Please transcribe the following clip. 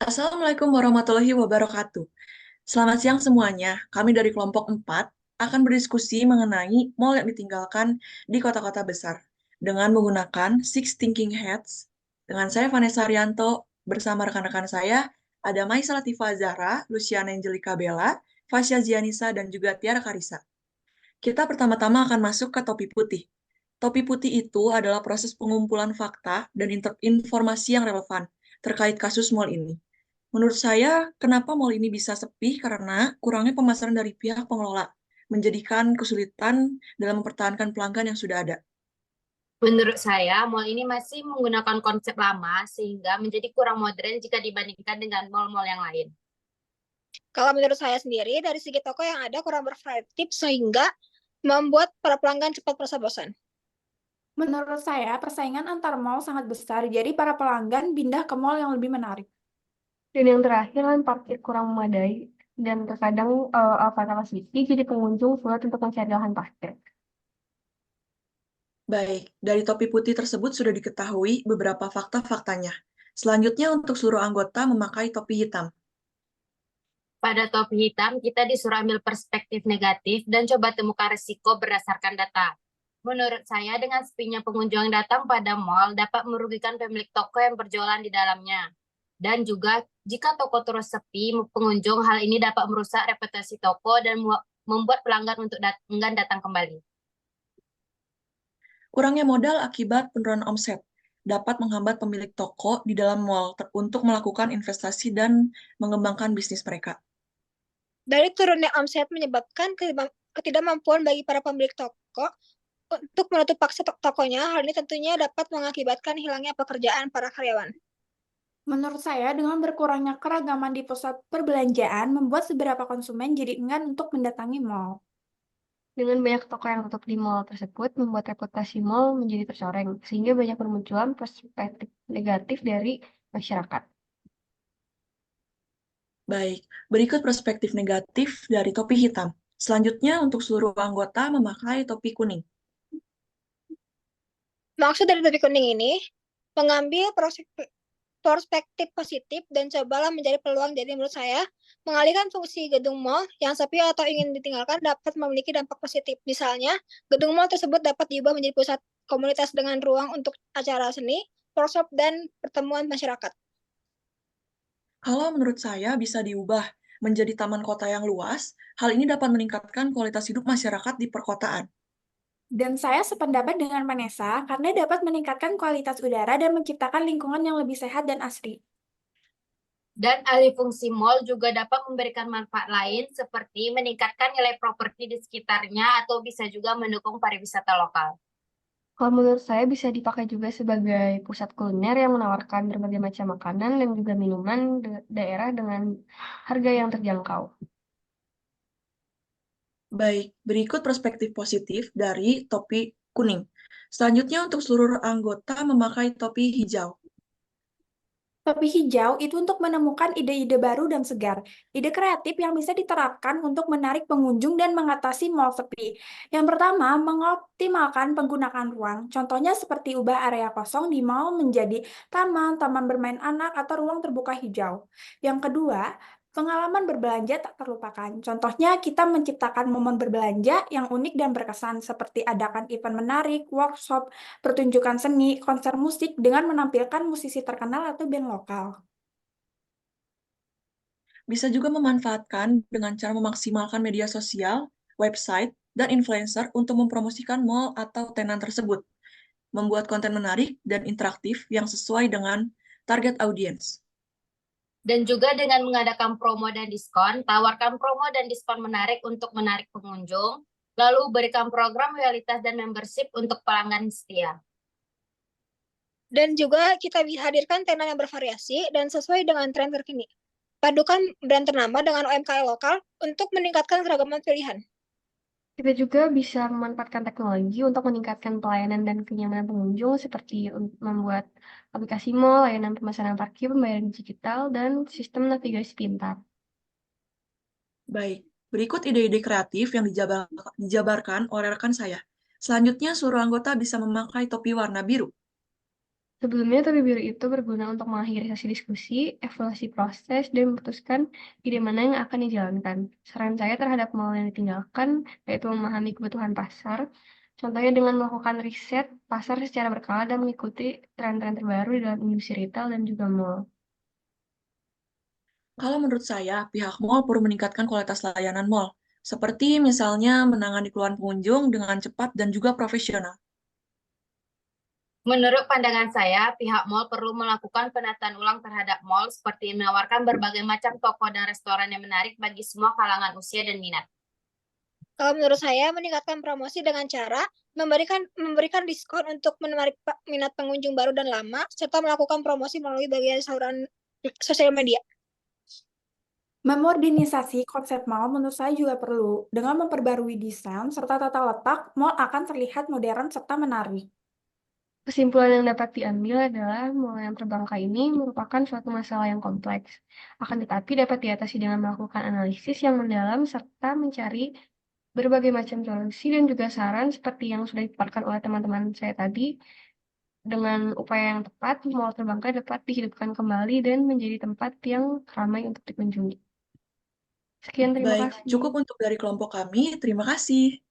Assalamualaikum warahmatullahi wabarakatuh. Selamat siang semuanya. Kami dari kelompok 4 akan berdiskusi mengenai mall yang ditinggalkan di kota-kota besar dengan menggunakan Six Thinking Hats. Dengan saya Vanessa Arianto, bersama rekan-rekan saya ada Maisa Latifa Zahra, Luciana Angelika Bella, Fasya Zianisa, dan juga Tiara Karisa. Kita pertama-tama akan masuk ke topi putih. Topi putih itu adalah proses pengumpulan fakta dan informasi yang relevan terkait kasus mall ini. Menurut saya, kenapa mall ini bisa sepi karena kurangnya pemasaran dari pihak pengelola, menjadikan kesulitan dalam mempertahankan pelanggan yang sudah ada. Menurut saya, mall ini masih menggunakan konsep lama sehingga menjadi kurang modern jika dibandingkan dengan mall-mall yang lain. Kalau menurut saya sendiri, dari segi toko yang ada kurang bervariatif sehingga membuat para pelanggan cepat merasa bosan. Menurut saya, persaingan antar mall sangat besar, jadi para pelanggan pindah ke mall yang lebih menarik. Dan yang terakhir kan parkir kurang memadai dan terkadang overcapacity jadi pengunjung sulit untuk mencari lahan parkir. Baik, dari topi putih tersebut sudah diketahui beberapa fakta-faktanya. Selanjutnya untuk seluruh anggota memakai topi hitam. Pada topi hitam, kita disuruh ambil perspektif negatif dan coba temukan risiko berdasarkan data. Menurut saya, dengan sepinya pengunjung yang datang pada mall dapat merugikan pemilik toko yang berjualan di dalamnya. Dan juga, jika toko terus sepi, pengunjung, hal ini dapat merusak reputasi toko dan membuat pelanggan untuk enggan datang kembali. Kurangnya modal akibat penurunan omset dapat menghambat pemilik toko di dalam mall untuk melakukan investasi dan mengembangkan bisnis mereka. Dari turunnya omset menyebabkan ketidakmampuan bagi para pemilik toko untuk menutup paksa tokonya. Hal ini tentunya dapat mengakibatkan hilangnya pekerjaan para karyawan. Menurut saya, dengan berkurangnya keragaman di pusat perbelanjaan, membuat beberapa konsumen jadi enggan untuk mendatangi mall. Dengan banyak toko yang tutup di mall tersebut, membuat reputasi mall menjadi tercoreng, sehingga banyak bermunculan perspektif negatif dari masyarakat. Baik, berikut perspektif negatif dari topi hitam. Selanjutnya, untuk seluruh anggota memakai topi kuning. Maksud dari topi kuning ini, mengambil perspektif positif dan cobalah mencari peluang. Jadi menurut saya, mengalihkan fungsi gedung mall yang sepi atau ingin ditinggalkan dapat memiliki dampak positif. Misalnya, gedung mall tersebut dapat diubah menjadi pusat komunitas dengan ruang untuk acara seni, workshop, dan pertemuan masyarakat. Kalau menurut saya bisa diubah menjadi taman kota yang luas, hal ini dapat meningkatkan kualitas hidup masyarakat di perkotaan. Dan saya sependapat dengan Vanessa karena dapat meningkatkan kualitas udara dan menciptakan lingkungan yang lebih sehat dan asri. Dan alih fungsi mall juga dapat memberikan manfaat lain seperti meningkatkan nilai properti di sekitarnya atau bisa juga mendukung pariwisata lokal. Kalau menurut saya bisa dipakai juga sebagai pusat kuliner yang menawarkan berbagai macam makanan dan juga minuman daerah dengan harga yang terjangkau. Baik, berikut perspektif positif dari topi kuning. Selanjutnya untuk seluruh anggota memakai topi hijau. Topi hijau itu untuk menemukan ide-ide baru dan segar. Ide kreatif yang bisa diterapkan untuk menarik pengunjung dan mengatasi mall sepi. Yang pertama, mengoptimalkan penggunaan ruang. Contohnya seperti ubah area kosong di mall menjadi taman, taman bermain anak, atau ruang terbuka hijau. Yang kedua, pengalaman berbelanja tak terlupakan. Contohnya, kita menciptakan momen berbelanja yang unik dan berkesan, seperti adakan event menarik, workshop, pertunjukan seni, konser musik dengan menampilkan musisi terkenal atau band lokal. Bisa juga memanfaatkan dengan cara memaksimalkan media sosial, website, dan influencer untuk mempromosikan mall atau tenan tersebut. Membuat konten menarik dan interaktif yang sesuai dengan target audiens. Dan juga dengan mengadakan promo dan diskon, tawarkan promo dan diskon menarik untuk menarik pengunjung, lalu berikan program loyalitas dan membership untuk pelanggan setia. Dan juga kita hadirkan tenan yang bervariasi dan sesuai dengan tren terkini. Padukan brand ternama dengan UMKM lokal untuk meningkatkan keragaman pilihan. Kita juga bisa memanfaatkan teknologi untuk meningkatkan pelayanan dan kenyamanan pengunjung seperti membuat aplikasi mall, layanan pemesanan parkir, pembayaran digital, dan sistem navigasi pintar. Baik, berikut ide-ide kreatif yang dijabarkan oleh rekan saya. Selanjutnya, seluruh anggota bisa memakai topi warna biru. Sebelumnya, topi biru itu berguna untuk mengakhiri sesi diskusi, evaluasi proses, dan memutuskan ide mana yang akan dijalankan. Saran saya terhadap mall yang ditinggalkan, yaitu memahami kebutuhan pasar, contohnya dengan melakukan riset pasar secara berkala dan mengikuti tren-tren terbaru di dalam industri retail dan juga mall. Kalau menurut saya, pihak mall perlu meningkatkan kualitas layanan mall, seperti misalnya menangani keluhan pengunjung dengan cepat dan juga profesional. Menurut pandangan saya, pihak mall perlu melakukan penataan ulang terhadap mall seperti menawarkan berbagai macam toko dan restoran yang menarik bagi semua kalangan usia dan minat. Kalau menurut saya, meningkatkan promosi dengan cara memberikan diskon untuk menarik minat pengunjung baru dan lama, serta melakukan promosi melalui bagian saluran sosial media. Memodernisasi konsep mall menurut saya juga perlu. Dengan memperbarui desain serta tata letak, mall akan terlihat modern serta menarik. Kesimpulan yang dapat diambil adalah mall yang terbangkai ini merupakan suatu masalah yang kompleks, akan tetapi dapat diatasi dengan melakukan analisis yang mendalam serta mencari berbagai macam solusi dan juga saran seperti yang sudah dipaparkan oleh teman-teman saya tadi. Dengan upaya yang tepat, mall terbangkai dapat dihidupkan kembali dan menjadi tempat yang ramai untuk dikunjungi. Sekian, terima Baik, kasih. cukup untuk dari kelompok kami. Terima kasih.